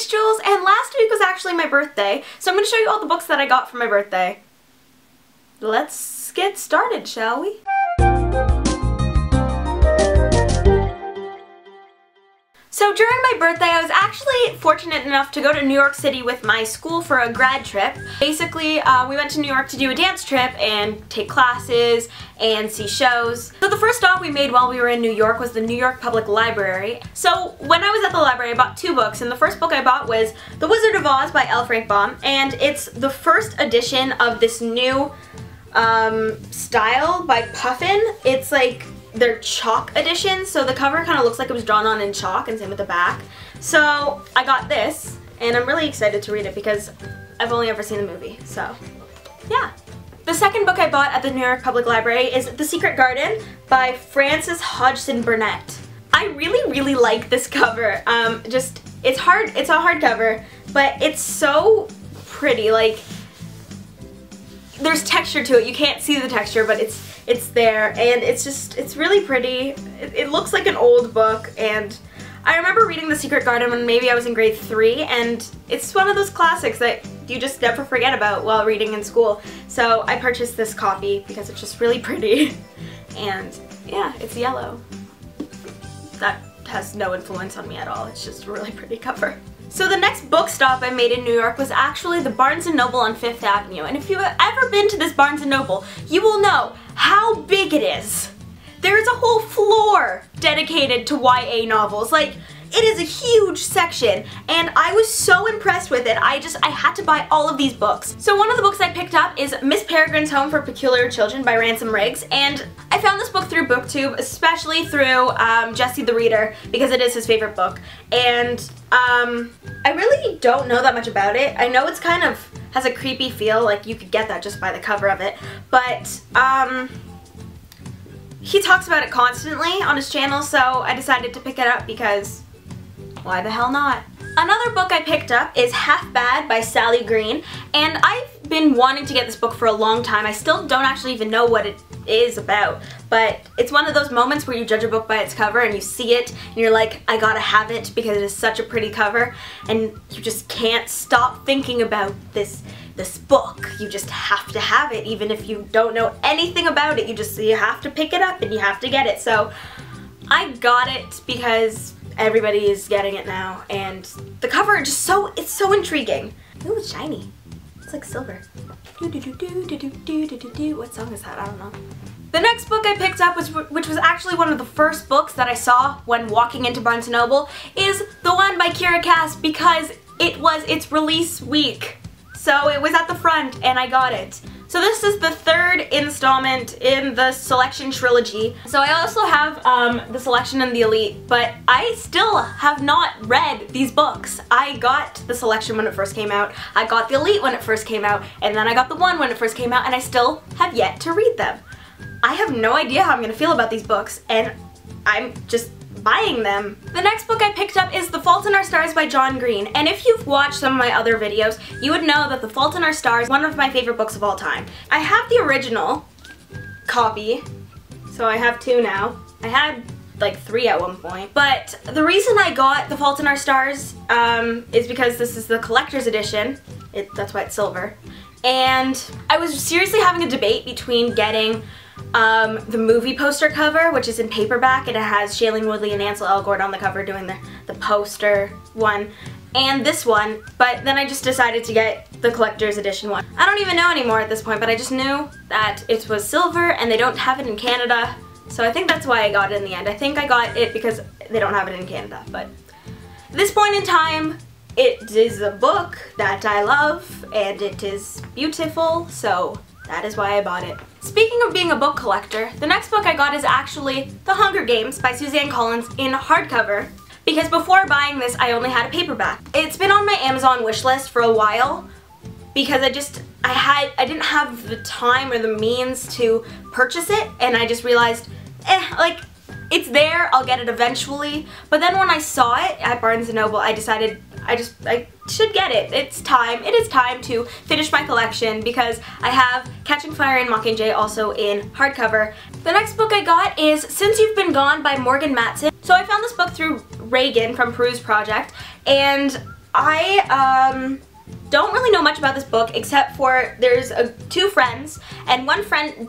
Thanks, Jules, and last week was actually my birthday, so I'm going to show you all the books that I got for my birthday. Let's get started, shall we? So during my birthday, I was actually fortunate enough to go to New York City with my school for a grad trip. Basically, we went to New York to do a dance trip and take classes and see shows. So the first stop we made while we were in New York was the New York Public Library. So when I was at the library, I bought two books, and the first book I bought was The Wizard of Oz by L. Frank Baum, and it's the first edition of this new style by Puffin. It's like their chalk edition, so the cover kind of looks like it was drawn on in chalk, and same with the back. So I got this, and I'm really excited to read it because I've only ever seen the movie, so yeah. The second book I bought at the New York Public Library is The Secret Garden by Frances Hodgson Burnett. I really like this cover. It's a hardcover, but it's so pretty. Like, there's texture to it. You can't see the texture, but it's there, and it's really pretty. It looks like an old book, and I remember reading The Secret Garden when maybe I was in grade 3, and it's one of those classics that you just never forget about while reading in school. So I purchased this copy because it's just really pretty, and yeah, it's yellow. That has no influence on me at all. It's just a really pretty cover. So the next book stop I made in New York was actually the Barnes & Noble on 5th Avenue, and if you've ever been to this Barnes & Noble, you will know how big it is. There is a whole floor dedicated to YA novels. Like, it is a huge section, and I was so impressed with it. I had to buy all of these books. So one of the books I picked up is Miss Peregrine's Home for Peculiar Children by Ransom Riggs, and I found this book through BookTube, especially through Jesse the Reader, because it is his favorite book. And I really don't know that much about it. I know it's kind of has a creepy feel, like you could get that just by the cover of it, but he talks about it constantly on his channel, so I decided to pick it up because why the hell not? Another book I picked up is Half Bad by Sally Green, and I've been wanting to get this book for a long time. I still don't actually even know what it is about, but it's one of those moments where you judge a book by its cover and you see it and you're like, I gotta have it because it is such a pretty cover, and you just can't stop thinking about this book. You just have to have it, even if you don't know anything about it. You have to pick it up and you have to get it. So I got it because everybody is getting it now, and the cover is just it's so intriguing. Ooh, it's shiny. It's like silver. What song is that? I don't know. The next book I picked up, which was actually one of the first books that I saw when walking into Barnes & Noble, is the one by Kira Cass, because it was its release week. So it was at the front and I got it. So this is the third installment in the Selection trilogy. So I also have the Selection and the Elite, but I still have not read these books. I got the Selection when it first came out, I got the Elite when it first came out, and then I got the One when it first came out, and I still have yet to read them. I have no idea how I'm gonna feel about these books, and I'm just buying them. The next book I picked up is The Fault in Our Stars by John Green, and if you've watched some of my other videos, you would know that The Fault in Our Stars is one of my favorite books of all time. I have the original copy, so I have two now. I had like 3 at one point, but the reason I got The Fault in Our Stars is because this is the collector's edition. That's why it's silver. And I was seriously having a debate between getting the movie poster cover, which is in paperback, and it has Shailene Woodley and Ansel Elgort on the cover doing the poster one, and this one, but then I just decided to get the collector's edition one. I don't even know anymore at this point, but I just knew that it was silver and they don't have it in Canada, so I think that's why I got it in the end. I think I got it because they don't have it in Canada, but at this point in time, it is a book that I love and it is beautiful, so that is why I bought it. Speaking of being a book collector, the next book I got is actually The Hunger Games by Suzanne Collins in hardcover, because before buying this I only had a paperback. It's been on my Amazon wish list for a while because I didn't have the time or the means to purchase it, and I just realized, like, it's there, I'll get it eventually. But then when I saw it at Barnes & Noble, I decided I should get it. It is time to finish my collection because I have Catching Fire and Mockingjay also in hardcover. The next book I got is Since You've Been Gone by Morgan Matson. So I found this book through Reagan from Peruse Project, and I don't really know much about this book except for there's two friends, and one friend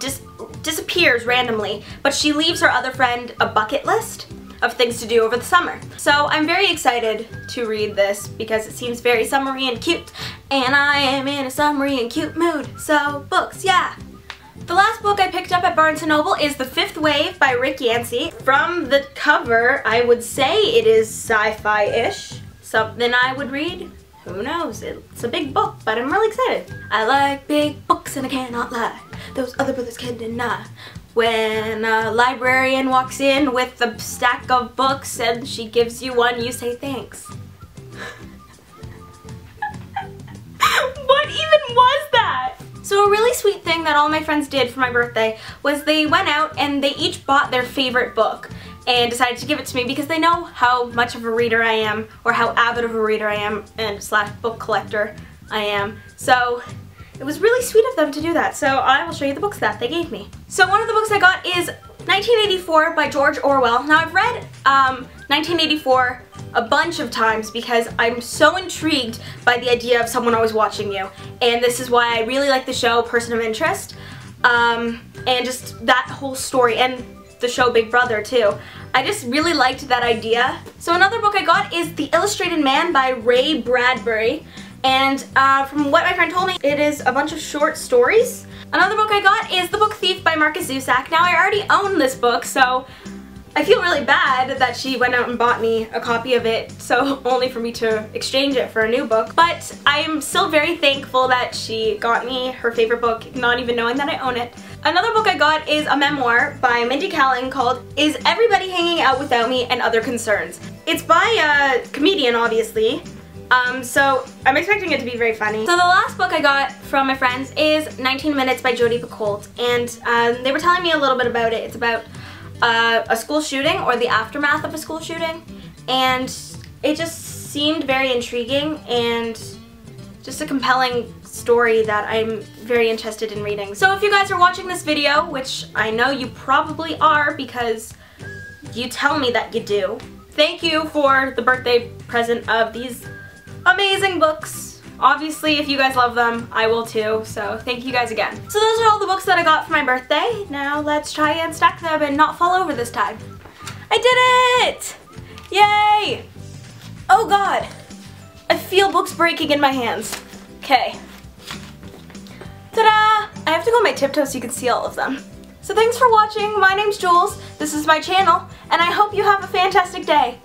disappears randomly, but she leaves her other friend a bucket list of things to do over the summer. So I'm very excited to read this because it seems very summery and cute, and I am in a summery and cute mood, so books, yeah. The last book I picked up at Barnes & Noble is The Fifth Wave by Rick Yancey. From the cover, I would say it is sci-fi-ish. Something I would read. Who knows? It's a big book, but I'm really excited. I like big books and I cannot lie. Those other brothers can deny. When a librarian walks in with a stack of books and she gives you one, you say thanks. What even was that? So a really sweet thing that all my friends did for my birthday was they went out and they each bought their favorite book and decided to give it to me because they know how much of a reader I am, or how avid of a reader I am and slash book collector I am. So it was really sweet of them to do that. So I will show you the books that they gave me. So one of the books I got is 1984 by George Orwell. Now I've read 1984 a bunch of times because I'm so intrigued by the idea of someone always watching you. And this is why I really like the show Person of Interest. And just that whole story, and the show Big Brother too. I just really liked that idea. So another book I got is The Illustrated Man by Ray Bradbury. And from what my friend told me, it is a bunch of short stories. Another book I got is The Book Thief by Marcus Zusak. Now I already own this book, so I feel really bad that she went out and bought me a copy of it, so only for me to exchange it for a new book. But I am still very thankful that she got me her favorite book, not even knowing that I own it. Another book I got is a memoir by Mindy Kaling called Is Everybody Hanging Out Without Me and Other Concerns. It's by a comedian, obviously. So I'm expecting it to be very funny. So the last book I got from my friends is 19 Minutes by Jodi Picoult, and they were telling me a little bit about it. It's about a school shooting, or the aftermath of a school shooting, and it just seemed very intriguing and just a compelling story that I'm very interested in reading. So if you guys are watching this video, which I know you probably are because you tell me that you do, thank you for the birthday present of these amazing books. Obviously, if you guys love them, I will too, so thank you guys again. So those are all the books that I got for my birthday. Now let's try and stack them and not fall over this time. I did it! Yay! Oh god, I feel books breaking in my hands. Okay. Ta-da! I have to go on my tiptoes so you can see all of them. So thanks for watching. My name's Jules, this is my channel, and I hope you have a fantastic day.